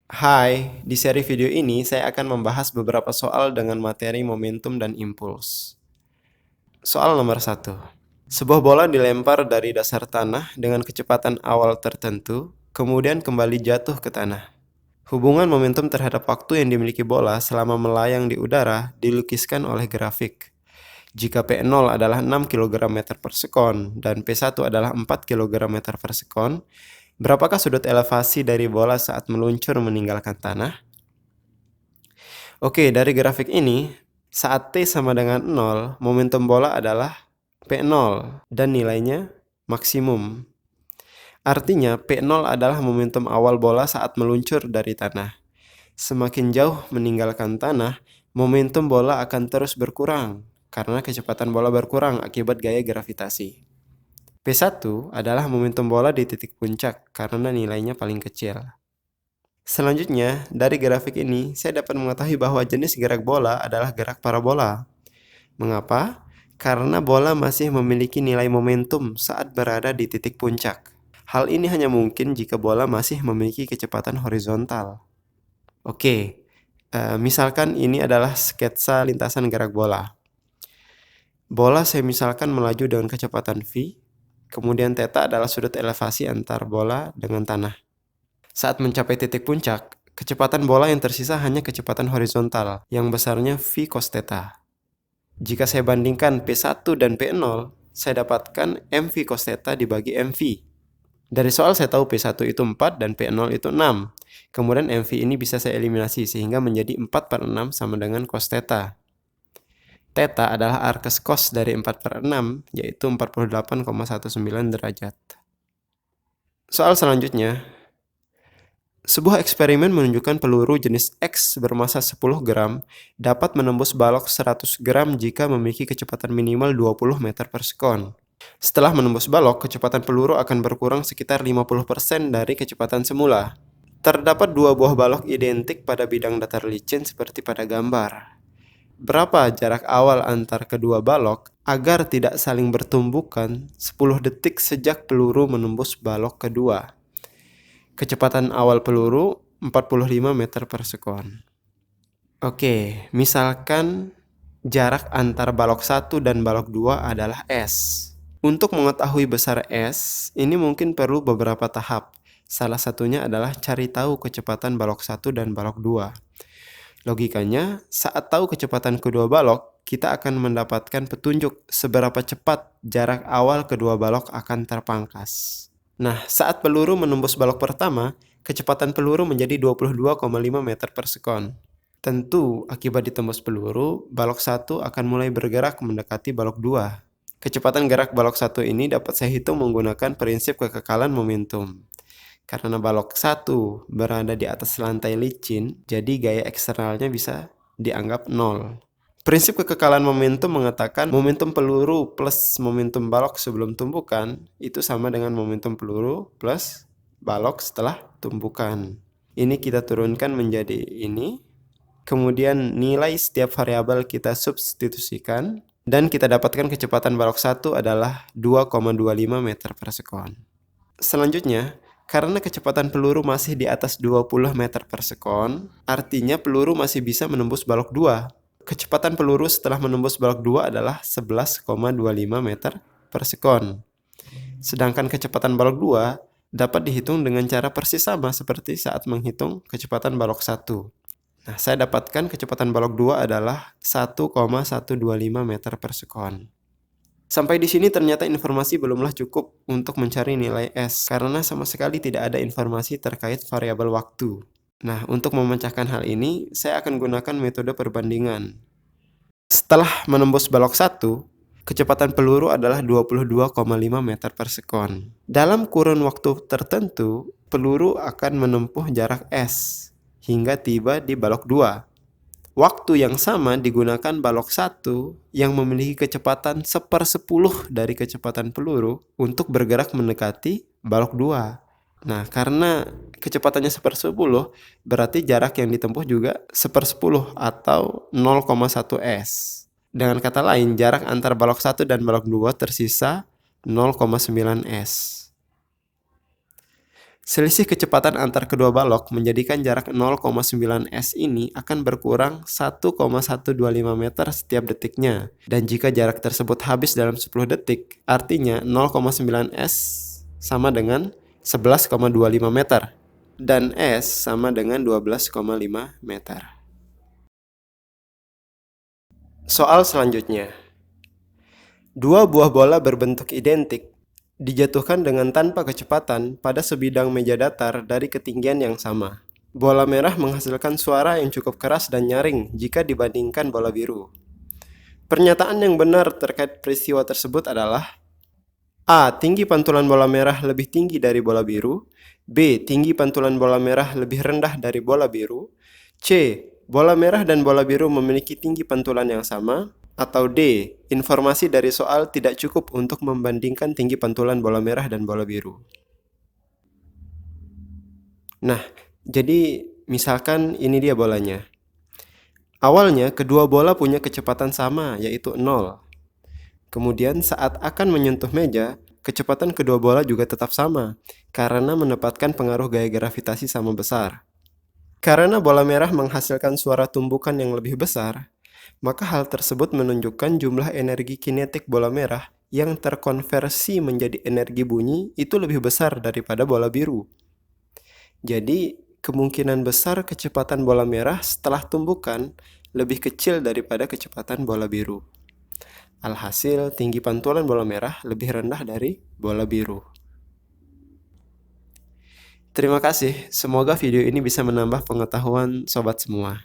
Hai, di seri video ini saya akan membahas beberapa soal dengan materi momentum dan impuls. Soal nomor 1. Sebuah bola dilempar dari dasar tanah dengan kecepatan awal tertentu, kemudian kembali jatuh ke tanah. Hubungan momentum terhadap waktu yang dimiliki bola selama melayang di udara dilukiskan oleh grafik. Jika P0 adalah 6 kg meter per sekon dan P1 adalah 4 kg meter per sekon, berapakah sudut elevasi dari bola saat meluncur meninggalkan tanah? Oke, dari grafik ini, saat T sama dengan 0, momentum bola adalah P0 dan nilainya maksimum. Artinya, P0 adalah momentum awal bola saat meluncur dari tanah. Semakin jauh meninggalkan tanah, momentum bola akan terus berkurang karena kecepatan bola berkurang akibat gaya gravitasi. P1 adalah momentum bola di titik puncak karena nilainya paling kecil. Selanjutnya, dari grafik ini, saya dapat mengetahui bahwa jenis gerak bola adalah gerak parabola. Mengapa? Karena bola masih memiliki nilai momentum saat berada di titik puncak. Hal ini hanya mungkin jika bola masih memiliki kecepatan horizontal. Oke, misalkan ini adalah sketsa lintasan gerak bola. Bola saya misalkan melaju dengan kecepatan v, kemudian theta adalah sudut elevasi antar bola dengan tanah. Saat mencapai titik puncak, kecepatan bola yang tersisa hanya kecepatan horizontal, yang besarnya v cos theta. Jika saya bandingkan P1 dan P0, saya dapatkan mv cos theta dibagi mv. Dari soal saya tahu P1 itu 4 dan P0 itu 6. Kemudian mv ini bisa saya eliminasi sehingga menjadi 4/6 sama dengan cos theta. Theta adalah arkes cos dari 4/6, yaitu 48,19 derajat. Soal selanjutnya, sebuah eksperimen menunjukkan peluru jenis X bermasa 10 gram dapat menembus balok 100 gram jika memiliki kecepatan minimal 20 meter per sekon. Setelah menembus balok, kecepatan peluru akan berkurang sekitar 50% dari kecepatan semula. Terdapat dua buah balok identik pada bidang datar licin seperti pada gambar. Berapa jarak awal antar kedua balok agar tidak saling bertumbukan 10 detik sejak peluru menembus balok kedua? Kecepatan awal peluru 45 meter per sekon. Oke, misalkan jarak antar balok 1 dan balok 2 adalah S. Untuk mengetahui besar S, ini mungkin perlu beberapa tahap. Salah satunya adalah cari tahu kecepatan balok 1 dan balok 2. Logikanya, saat tahu kecepatan kedua balok, kita akan mendapatkan petunjuk seberapa cepat jarak awal kedua balok akan terpangkas. Nah, saat peluru menembus balok pertama, kecepatan peluru menjadi 22,5 meter per sekon. Tentu, akibat ditembus peluru, balok 1 akan mulai bergerak mendekati balok 2. Kecepatan gerak balok 1 ini dapat saya hitung menggunakan prinsip kekekalan momentum. Karena balok 1 berada di atas lantai licin, jadi gaya eksternalnya bisa dianggap 0. Prinsip kekekalan momentum mengatakan momentum peluru plus momentum balok sebelum tumbukan itu sama dengan momentum peluru plus balok setelah tumbukan. Ini kita turunkan menjadi ini. Kemudian nilai setiap variabel kita substitusikan dan kita dapatkan kecepatan balok 1 adalah 2,25 meter per sekon. Selanjutnya, karena kecepatan peluru masih di atas 20 meter per sekon, artinya peluru masih bisa menembus balok 2. Kecepatan peluru setelah menembus balok 2 adalah 11,25 meter per sekon. Sedangkan kecepatan balok 2 dapat dihitung dengan cara persis sama seperti saat menghitung kecepatan balok 1. Nah, saya dapatkan kecepatan balok 2 adalah 1,125 meter per sekon. Sampai di sini ternyata informasi belumlah cukup untuk mencari nilai S karena sama sekali tidak ada informasi terkait variabel waktu. Nah, untuk memecahkan hal ini, saya akan gunakan metode perbandingan. Setelah menembus balok 1, kecepatan peluru adalah 22,5 meter per sekon. Dalam kurun waktu tertentu, peluru akan menempuh jarak S hingga tiba di balok 2. Waktu yang sama digunakan balok 1 yang memiliki kecepatan 1/10 dari kecepatan peluru untuk bergerak mendekati balok 2. Nah, karena kecepatannya 1/10, berarti jarak yang ditempuh juga 1/10 atau 0,1 s. Dengan kata lain, jarak antar balok 1 dan balok 2 tersisa 0,9 s. Selisih kecepatan antar kedua balok menjadikan jarak 0,9 s ini akan berkurang 1,125 meter setiap detiknya. Dan jika jarak tersebut habis dalam 10 detik, artinya 0,9 s sama dengan 11,25 meter. Dan s sama dengan 12,5 meter. Soal selanjutnya. Dua buah bola berbentuk identik dijatuhkan dengan tanpa kecepatan pada sebidang meja datar dari ketinggian yang sama. Bola merah menghasilkan suara yang cukup keras dan nyaring jika dibandingkan bola biru. Pernyataan yang benar terkait peristiwa tersebut adalah: A. Tinggi pantulan bola merah lebih tinggi dari bola biru. B. Tinggi pantulan bola merah lebih rendah dari bola biru. C. Bola merah dan bola biru memiliki tinggi pantulan yang sama. Atau D. Informasi dari soal tidak cukup untuk membandingkan tinggi pantulan bola merah dan bola biru. Nah, jadi misalkan ini dia bolanya. Awalnya kedua bola punya kecepatan sama, yaitu 0. Kemudian saat akan menyentuh meja, kecepatan kedua bola juga tetap sama, karena menempatkan pengaruh gaya gravitasi sama besar. Karena bola merah menghasilkan suara tumbukan yang lebih besar, maka hal tersebut menunjukkan jumlah energi kinetik bola merah yang terkonversi menjadi energi bunyi itu lebih besar daripada bola biru. Jadi, kemungkinan besar kecepatan bola merah setelah tumbukan lebih kecil daripada kecepatan bola biru. Alhasil, tinggi pantulan bola merah lebih rendah dari bola biru. Terima kasih, semoga video ini bisa menambah pengetahuan sobat semua.